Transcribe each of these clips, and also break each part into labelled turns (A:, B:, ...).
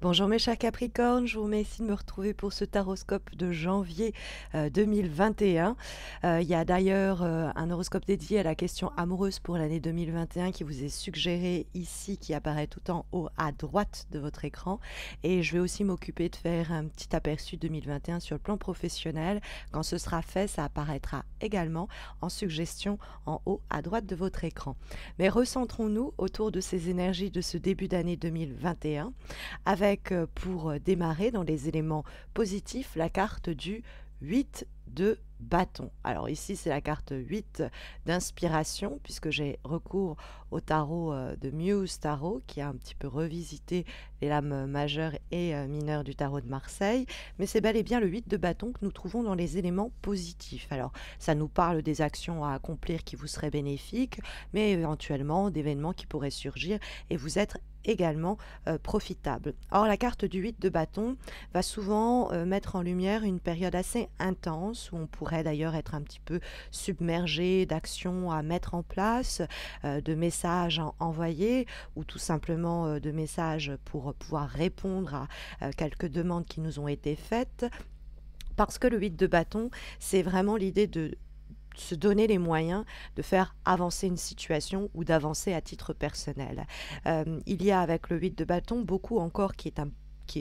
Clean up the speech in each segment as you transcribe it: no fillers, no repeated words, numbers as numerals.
A: Bonjour mes chers Capricornes, je vous remercie de me retrouver pour ce taroscope de janvier 2021. Il y a d'ailleurs un horoscope dédié à la question amoureuse pour l'année 2021 qui vous est suggéré ici, qui apparaît tout en haut à droite de votre écran. Et je vais aussi m'occuper de faire un petit aperçu 2021 sur le plan professionnel. Quand ce sera fait, ça apparaîtra également en suggestion en haut à droite de votre écran. Mais recentrons-nous autour de ces énergies de ce début d'année 2021 avec pour démarrer dans les éléments positifs la carte du 8 de bâton. Alors ici c'est la carte 8 d'inspiration puisque j'ai recours au tarot de Muse Tarot qui a un petit peu revisité les lames majeures et mineures du tarot de Marseille, mais c'est bel et bien le 8 de bâton que nous trouvons dans les éléments positifs. Alors ça nous parle des actions à accomplir qui vous seraient bénéfiques, mais éventuellement d'événements qui pourraient surgir et vous être également profitable. Or la carte du 8 de bâton va souvent mettre en lumière une période assez intense où on pourrait d'ailleurs être un petit peu submergé d'actions à mettre en place, de messages envoyés ou tout simplement de messages pour pouvoir répondre à quelques demandes qui nous ont été faites. Parce que le 8 de bâton, c'est vraiment l'idée de se donner les moyens de faire avancer une situation ou d'avancer à titre personnel. Il y a avec le 8 de bâton beaucoup encore qui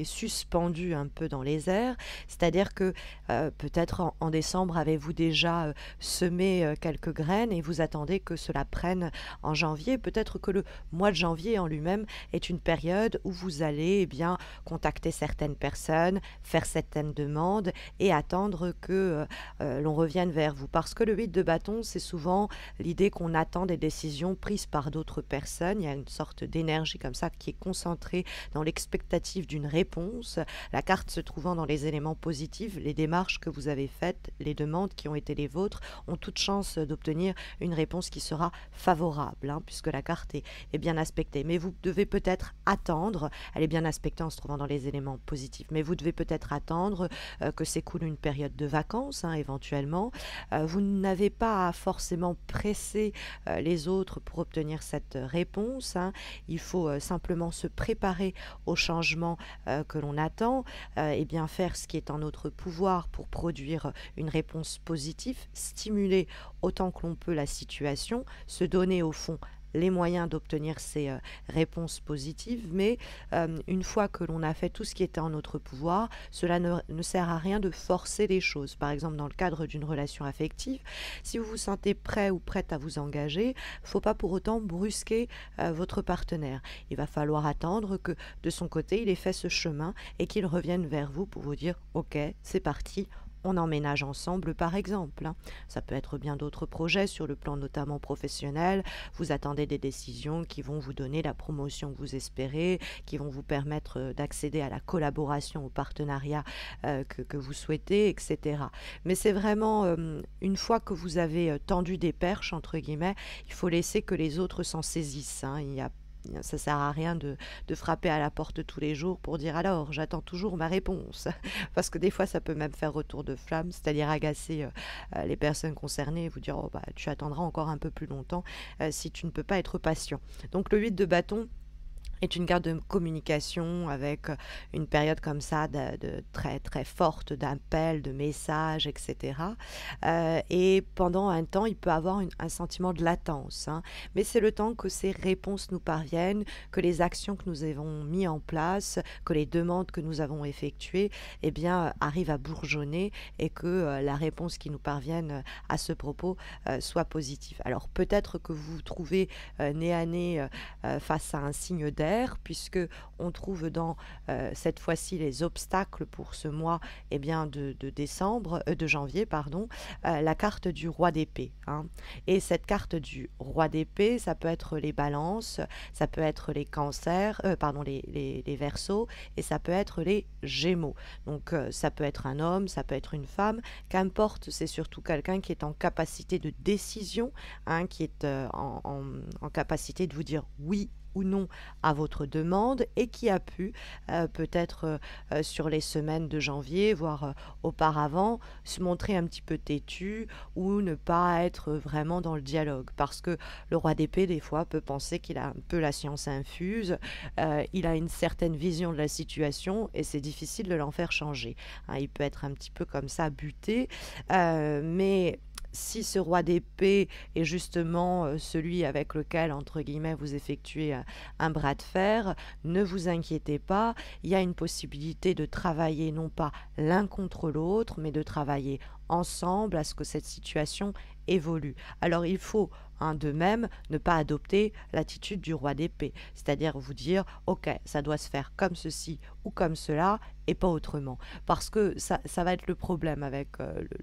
A: est suspendu un peu dans les airs, c'est-à-dire que peut-être en décembre avez-vous déjà semé quelques graines et vous attendez que cela prenne en janvier. Peut-être que le mois de janvier en lui-même est une période où vous allez bien contacter certaines personnes, faire certaines demandes et attendre que l'on revienne vers vous. Parce que le 8 de bâton, c'est souvent l'idée qu'on attend des décisions prises par d'autres personnes. Il y a une sorte d'énergie comme ça qui est concentrée dans l'expectative d'une réponse. La carte se trouvant dans les éléments positifs, les démarches que vous avez faites, les demandes qui ont été les vôtres, ont toute chance d'obtenir une réponse qui sera favorable, puisque la carte est bien aspectée. Mais vous devez peut-être attendre, elle est bien aspectée en se trouvant dans les éléments positifs, mais vous devez peut-être attendre que s'écoule une période de vacances, éventuellement. Vous n'avez pas à forcément presser les autres pour obtenir cette réponse. Il faut simplement se préparer au changement que l'on attend, et bien faire ce qui est en notre pouvoir pour produire une réponse positive, stimuler autant que l'on peut la situation, se donner au fond les moyens d'obtenir ces réponses positives, mais une fois que l'on a fait tout ce qui était en notre pouvoir, cela ne sert à rien de forcer les choses. Par exemple, dans le cadre d'une relation affective, si vous vous sentez prêt ou prête à vous engager, il ne faut pas pour autant brusquer votre partenaire. Il va falloir attendre que de son côté, il ait fait ce chemin et qu'il revienne vers vous pour vous dire « Ok, c'est parti ». On emménage ensemble, par exemple. Ça peut être bien d'autres projets sur le plan notamment professionnel. Vous attendez des décisions qui vont vous donner la promotion que vous espérez, qui vont vous permettre d'accéder à la collaboration, au partenariat que vous souhaitez, etc. Mais c'est vraiment, une fois que vous avez tendu des perches, entre guillemets, il faut laisser que les autres s'en saisissent. Ça sert à rien de frapper à la porte tous les jours pour dire alors j'attends toujours ma réponse parce que des fois ça peut même faire retour de flamme, c'est-à-dire agacer les personnes concernées et vous dire oh, bah, tu attendras encore un peu plus longtemps si tu ne peux pas être patient. Donc le 8 de bâton est une carte de communication avec une période comme ça de très très forte d'appels, de messages, etc. Et pendant un temps, il peut avoir un sentiment de latence. Mais c'est le temps que ces réponses nous parviennent, que les actions que nous avons mis en place, que les demandes que nous avons effectuées, eh bien, arrivent à bourgeonner et que la réponse qui nous parvienne à ce propos soit positive. Alors peut-être que vous vous trouvez nez à nez face à un signe d'air, puisque on trouve dans cette fois-ci les obstacles pour ce mois de janvier, pardon, la carte du roi d'épée. Et cette carte du roi d'épée, ça peut être les balances, ça peut être les cancers, les verseaux, et ça peut être les gémeaux. Donc ça peut être un homme, ça peut être une femme, qu'importe, c'est surtout quelqu'un qui est en capacité de décision, qui est en capacité de vous dire oui ou non à votre demande et qui a pu peut-être sur les semaines de janvier, voire auparavant, se montrer un petit peu têtu ou ne pas être vraiment dans le dialogue. Parce que le roi d'épée, des fois, peut penser qu'il a un peu la science infuse, il a une certaine vision de la situation et c'est difficile de l'en faire changer. Hein, il peut être un petit peu comme ça buté, mais si ce roi d'épée est justement celui avec lequel, entre guillemets, vous effectuez un bras de fer, ne vous inquiétez pas, il y a une possibilité de travailler non pas l'un contre l'autre, mais de travailler ensemble à ce que cette situation évolue. Alors il faut de même ne pas adopter l'attitude du roi d'épée, c'est-à-dire vous dire ok, ça doit se faire comme ceci ou comme cela et pas autrement, parce que ça va être le problème avec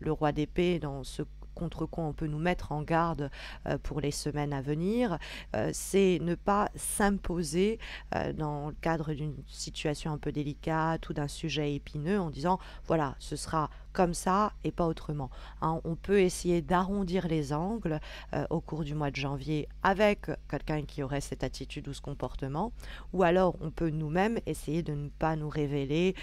A: le roi d'épée dans ce contre quoi on peut nous mettre en garde pour les semaines à venir, c'est ne pas s'imposer dans le cadre d'une situation un peu délicate ou d'un sujet épineux en disant voilà, ce sera comme ça et pas autrement. Hein, on peut essayer d'arrondir les angles au cours du mois de janvier avec quelqu'un qui aurait cette attitude ou ce comportement, ou alors on peut nous-mêmes essayer de ne pas nous révéler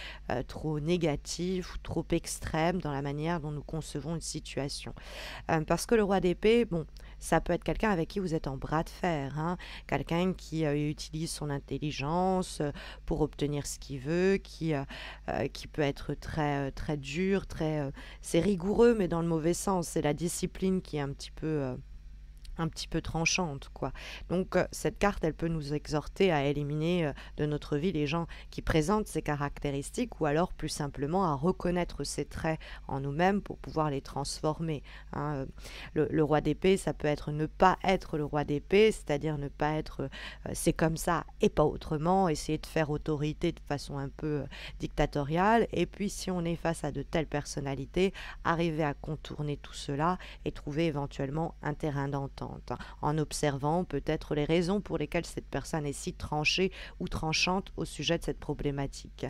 A: trop négatifs ou trop extrêmes dans la manière dont nous concevons une situation. Parce que le roi d'épée, bon, ça peut être quelqu'un avec qui vous êtes en bras de fer, hein, quelqu'un qui utilise son intelligence pour obtenir ce qu'il veut, qui peut être très dur, c'est rigoureux, mais dans le mauvais sens. C'est la discipline qui est un petit peu tranchante, quoi. Donc cette carte, elle peut nous exhorter à éliminer de notre vie les gens qui présentent ces caractéristiques ou alors plus simplement à reconnaître ces traits en nous-mêmes pour pouvoir les transformer. Hein. Le roi d'épée, ça peut être ne pas être le roi d'épée, c'est-à-dire ne pas être c'est comme ça et pas autrement, essayer de faire autorité de façon un peu dictatoriale. Et puis si on est face à de telles personnalités, arriver à contourner tout cela et trouver éventuellement un terrain d'entente, en observant peut-être les raisons pour lesquelles cette personne est si tranchée ou tranchante au sujet de cette problématique.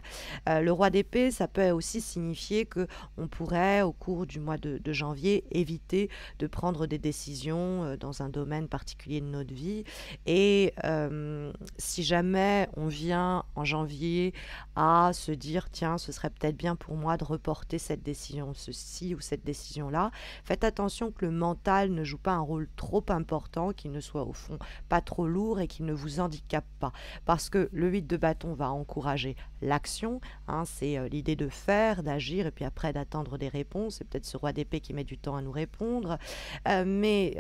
A: Le roi d'épée, ça peut aussi signifier que on pourrait, au cours du mois de janvier, éviter de prendre des décisions dans un domaine particulier de notre vie. Et si jamais on vient en janvier à se dire, tiens, ce serait peut-être bien pour moi de reporter cette décision, ceci ou cette décision-là, faites attention que le mental ne joue pas un rôle trop important, qu'il ne soit au fond pas trop lourd et qu'il ne vous handicape pas. Parce que le 8 de bâton va encourager l'action, hein, c'est l'idée de faire, d'agir et puis après d'attendre des réponses. C'est peut-être ce roi d'épée qui met du temps à nous répondre. Mais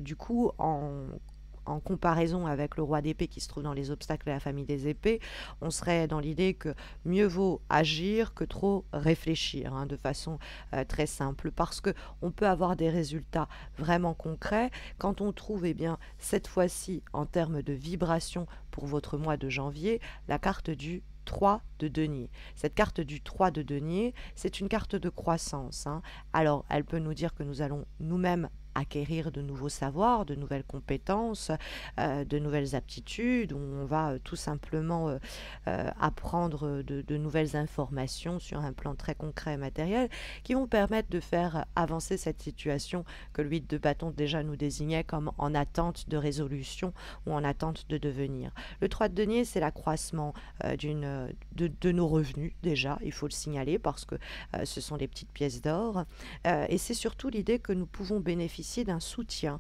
A: du coup, en comparaison avec le roi d'épée qui se trouve dans les obstacles de la famille des épées, on serait dans l'idée que mieux vaut agir que trop réfléchir, hein, de façon très simple, parce que on peut avoir des résultats vraiment concrets quand on trouve, eh bien, cette fois-ci, en termes de vibration pour votre mois de janvier, la carte du 3 de denier. Cette carte du 3 de denier, c'est une carte de croissance. Hein. Alors, elle peut nous dire que nous allons nous-mêmes acquérir de nouveaux savoirs, de nouvelles compétences, de nouvelles aptitudes, où on va tout simplement apprendre de nouvelles informations sur un plan très concret et matériel qui vont permettre de faire avancer cette situation que le 8 de bâton déjà nous désignait comme en attente de résolution ou en attente de devenir. Le 3 de denier, c'est l'accroissement de nos revenus déjà, il faut le signaler parce que ce sont des petites pièces d'or et c'est surtout l'idée que nous pouvons bénéficier d'un soutien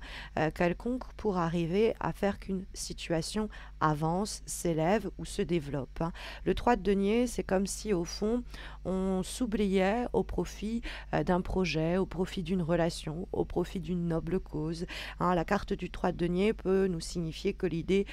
A: quelconque pour arriver à faire qu'une situation avance, s'élève ou se développe. Hein. Le 3 de denier, c'est comme si au fond on s'oubliait au profit d'un projet, au profit d'une relation, au profit d'une noble cause. Hein. La carte du 3 de denier peut nous signifier que l'idée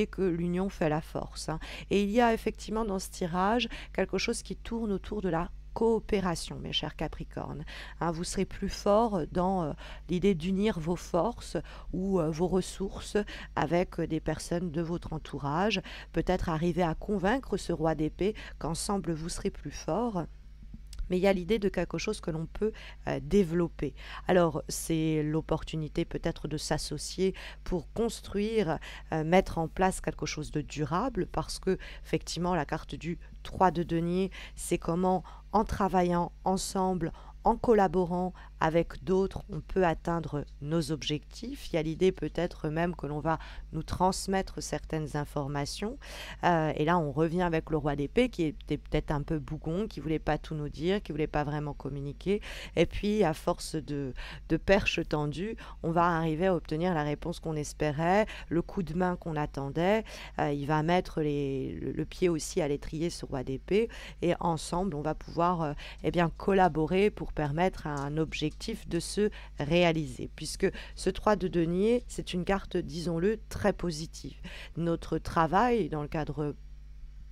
A: que l'union fait la force. Hein. Et il y a effectivement dans ce tirage quelque chose qui tourne autour de la coopération, mes chers Capricornes. Hein, vous serez plus fort dans l'idée d'unir vos forces ou vos ressources avec des personnes de votre entourage. Peut-être arriver à convaincre ce roi d'épée qu'ensemble vous serez plus fort. Mais il y a l'idée de quelque chose que l'on peut développer. Alors, c'est l'opportunité peut-être de s'associer pour construire, mettre en place quelque chose de durable, parce que, effectivement, la carte du 3 de denier, c'est comment, en travaillant ensemble, en collaborant avec d'autres, on peut atteindre nos objectifs. Il y a l'idée peut-être même que l'on va nous transmettre certaines informations. Et là, on revient avec le roi d'épée qui était peut-être un peu bougon, qui voulait pas tout nous dire, qui voulait pas vraiment communiquer. Et puis, à force de perches tendues, on va arriver à obtenir la réponse qu'on espérait, le coup de main qu'on attendait. Il va mettre le pied aussi à l'étrier, ce roi d'épée. Et ensemble, on va pouvoir eh bien, collaborer pour permettre à un objectif de se réaliser. Puisque ce 3 de denier, c'est une carte, disons-le, très positive. Notre travail dans le cadre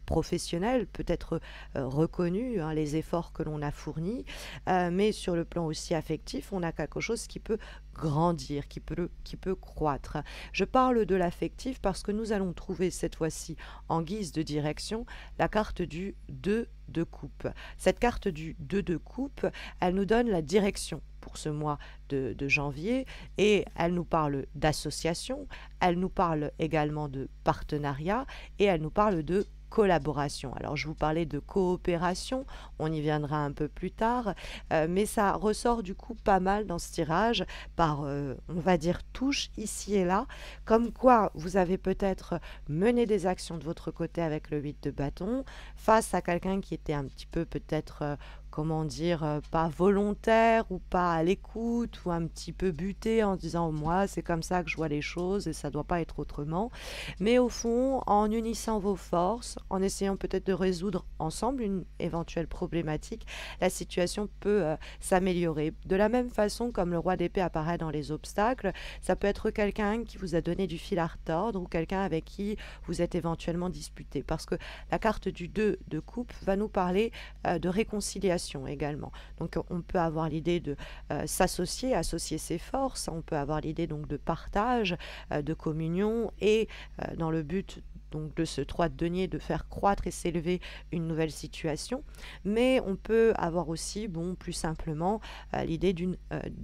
A: professionnel peut être reconnu, hein, les efforts que l'on a fournis, mais sur le plan aussi affectif, on a quelque chose qui peut grandir, qui peut croître. Je parle de l'affectif parce que nous allons trouver cette fois-ci, en guise de direction, la carte du 2 de coupe. Cette carte du 2 de coupe, elle nous donne la direction pour ce mois de janvier et elle nous parle d'association, elle nous parle également de partenariat et elle nous parle de collaboration. Alors je vous parlais de coopération, on y viendra un peu plus tard, mais ça ressort du coup pas mal dans ce tirage par, on va dire, touches ici et là, comme quoi vous avez peut-être mené des actions de votre côté avec le 8 de bâton, face à quelqu'un qui était un petit peu peut-être comment dire, pas volontaire ou pas à l'écoute ou un petit peu buté en se disant moi c'est comme ça que je vois les choses et ça doit pas être autrement. Mais au fond, en unissant vos forces, en essayant peut-être de résoudre ensemble une éventuelle problématique, la situation peut s'améliorer. De la même façon, comme le roi d'épée apparaît dans les obstacles, ça peut être quelqu'un qui vous a donné du fil à retordre ou quelqu'un avec qui vous êtes éventuellement disputé. Parce que la carte du 2 de coupe va nous parler de réconciliation également. Donc on peut avoir l'idée de s'associer, associer ses forces, on peut avoir l'idée donc de partage, de communion et dans le but donc de ce 3 de denier de faire croître et s'élever une nouvelle situation, mais on peut avoir aussi, bon, plus simplement, l'idée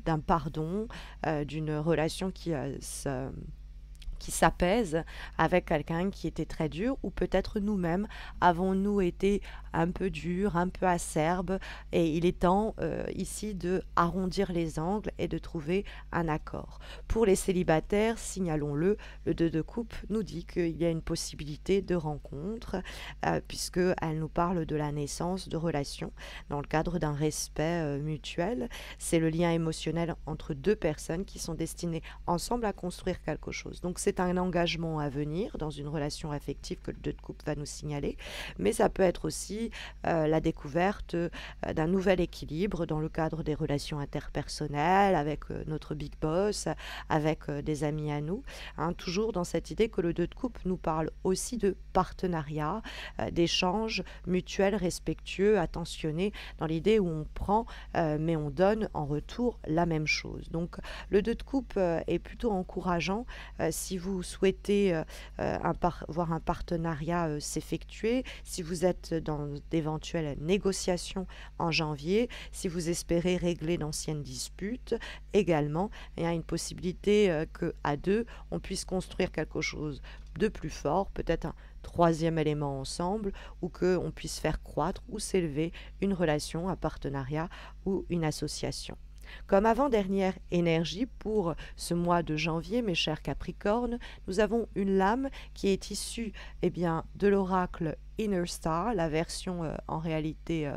A: d'un pardon, d'une relation qui s'apaise avec quelqu'un qui était très dur, ou peut-être nous-mêmes avons-nous été un peu durs, un peu acerbes, et il est temps ici de arrondir les angles et de trouver un accord. Pour les célibataires, signalons-le, le 2 de coupe nous dit qu'il y a une possibilité de rencontre, puisqu'elle nous parle de la naissance de relations dans le cadre d'un respect mutuel. C'est le lien émotionnel entre deux personnes qui sont destinées ensemble à construire quelque chose. Donc c'est un engagement à venir dans une relation affective que le 2 de coupe va nous signaler, mais ça peut être aussi la découverte d'un nouvel équilibre dans le cadre des relations interpersonnelles, avec notre big boss, avec des amis à nous, hein, toujours dans cette idée que le 2 de coupe nous parle aussi de partenariat, d'échanges mutuels, respectueux, attentionnés, dans l'idée où on prend, mais on donne en retour la même chose. Donc le 2 de coupe est plutôt encourageant si vous souhaitez voir un partenariat s'effectuer, si vous êtes dans d'éventuelles négociations en janvier, si vous espérez régler d'anciennes disputes, également, il y a une possibilité qu'à deux, on puisse construire quelque chose de plus fort, peut-être un troisième élément ensemble, ou qu'on puisse faire croître ou s'élever une relation, un partenariat ou une association. Comme avant-dernière énergie pour ce mois de janvier, mes chers Capricornes, nous avons une lame qui est issue de l'oracle Inner Star, la version en réalité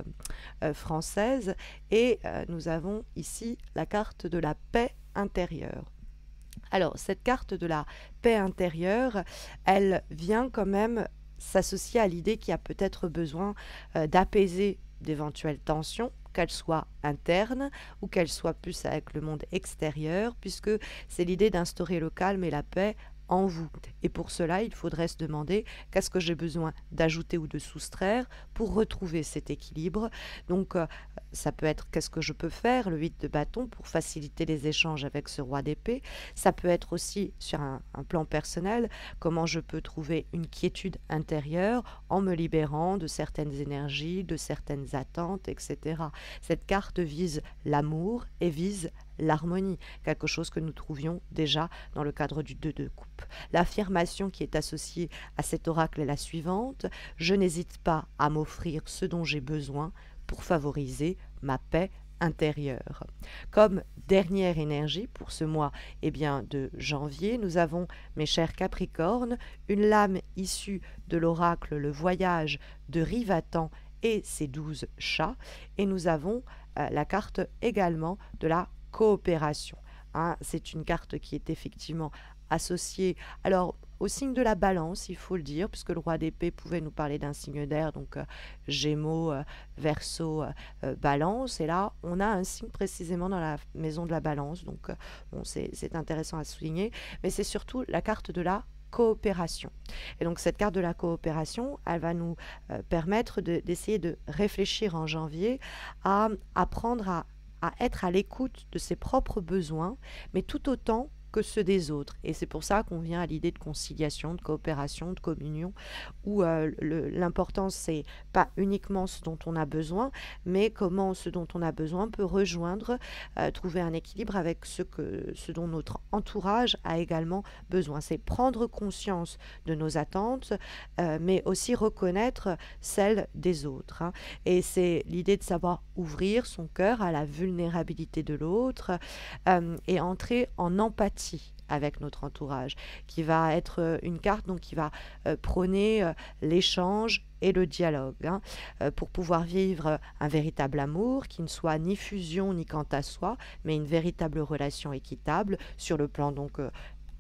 A: française, et nous avons ici la carte de la paix intérieure. Alors, cette carte de la paix intérieure, elle vient quand même s'associer à l'idée qu'il y a peut-être besoin d'apaiser d'éventuelles tensions, qu'elles soient internes ou qu'elles soient plus avec le monde extérieur, puisque c'est l'idée d'instaurer le calme et la paix en vous. Et pour cela, il faudrait se demander qu'est-ce que j'ai besoin d'ajouter ou de soustraire pour retrouver cet équilibre. Donc, ça peut être qu'est-ce que je peux faire, le 8 de bâton, pour faciliter les échanges avec ce roi d'épée. Ça peut être aussi sur un plan personnel, comment je peux trouver une quiétude intérieure en me libérant de certaines énergies, de certaines attentes, etc. Cette carte vise l'amour et vise l'harmonie, quelque chose que nous trouvions déjà dans le cadre du 2 de coupe. L'affirmation qui est associée à cet oracle est la suivante: je n'hésite pas à m'offrir ce dont j'ai besoin pour favoriser ma paix intérieur. Comme dernière énergie pour ce mois de janvier, nous avons, mes chers Capricornes, une lame issue de l'oracle Le Voyage de Rivatan et ses 12 chats, et nous avons la carte également de la coopération. Hein, c'est une carte qui est effectivement associée au signe de la balance, il faut le dire, puisque le roi d'épée pouvait nous parler d'un signe d'air, donc Gémeaux, Verseau, Balance, et là on a un signe précisément dans la maison de la balance, donc c'est intéressant à souligner, mais c'est surtout la carte de la coopération. Et donc cette carte de la coopération, elle va nous permettre d'essayer de réfléchir en janvier à apprendre à être à l'écoute de ses propres besoins, mais tout autant que ceux des autres. Et c'est pour ça qu'on vient à l'idée de conciliation, de coopération, de communion, où l'important, c'est pas uniquement ce dont on a besoin, mais comment ce dont on a besoin peut rejoindre, trouver un équilibre avec ce dont notre entourage a également besoin. C'est prendre conscience de nos attentes, mais aussi reconnaître celles des autres. Hein. Et c'est l'idée de savoir ouvrir son cœur à la vulnérabilité de l'autre et entrer en empathie avec notre entourage, qui va être une carte donc qui va prôner l'échange et le dialogue, hein, pour pouvoir vivre un véritable amour qui ne soit ni fusion ni quant à soi, mais une véritable relation équitable sur le plan donc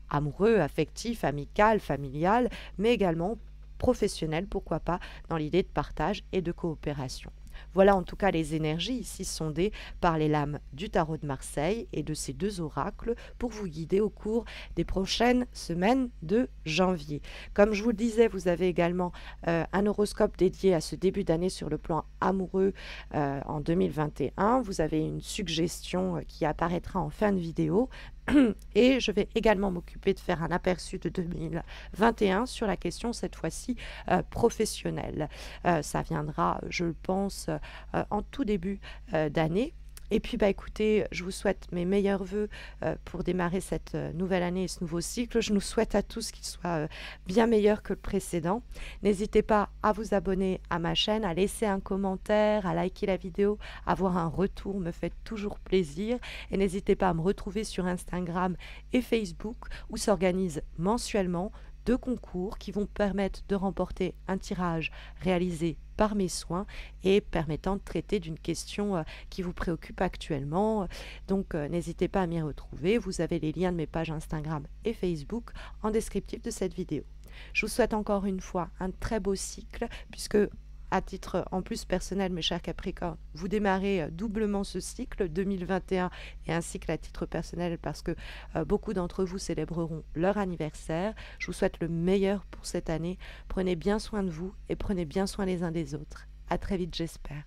A: amoureux, affectif, amical, familial, mais également professionnel, pourquoi pas, dans l'idée de partage et de coopération. Voilà en tout cas les énergies ici sondées par les lames du tarot de Marseille et de ces deux oracles pour vous guider au cours des prochaines semaines de janvier. Comme je vous le disais, vous avez également un horoscope dédié à ce début d'année sur le plan amoureux en 2021. Vous avez une suggestion qui apparaîtra en fin de vidéo. Et je vais également m'occuper de faire un aperçu de 2021 sur la question cette fois-ci professionnelle. Ça viendra, je le pense, en tout début d'année. Et puis, écoutez, je vous souhaite mes meilleurs voeux pour démarrer cette nouvelle année et ce nouveau cycle. Je nous souhaite à tous qu'il soit bien meilleur que le précédent. N'hésitez pas à vous abonner à ma chaîne, à laisser un commentaire, à liker la vidéo, à avoir un retour, me fait toujours plaisir. Et n'hésitez pas à me retrouver sur Instagram et Facebook où s'organisent mensuellement 2 concours qui vont permettre de remporter un tirage réalisé par mes soins et permettant de traiter d'une question qui vous préoccupe actuellement. Donc n'hésitez pas à m'y retrouver. Vous avez les liens de mes pages Instagram et Facebook en descriptif de cette vidéo. Je vous souhaite encore une fois un très beau cycle puisque à titre en plus personnel, mes chers Capricornes, vous démarrez doublement ce cycle 2021 et un cycle à titre personnel parce que beaucoup d'entre vous célébreront leur anniversaire. Je vous souhaite le meilleur pour cette année. Prenez bien soin de vous et prenez bien soin les uns des autres. À très vite, j'espère.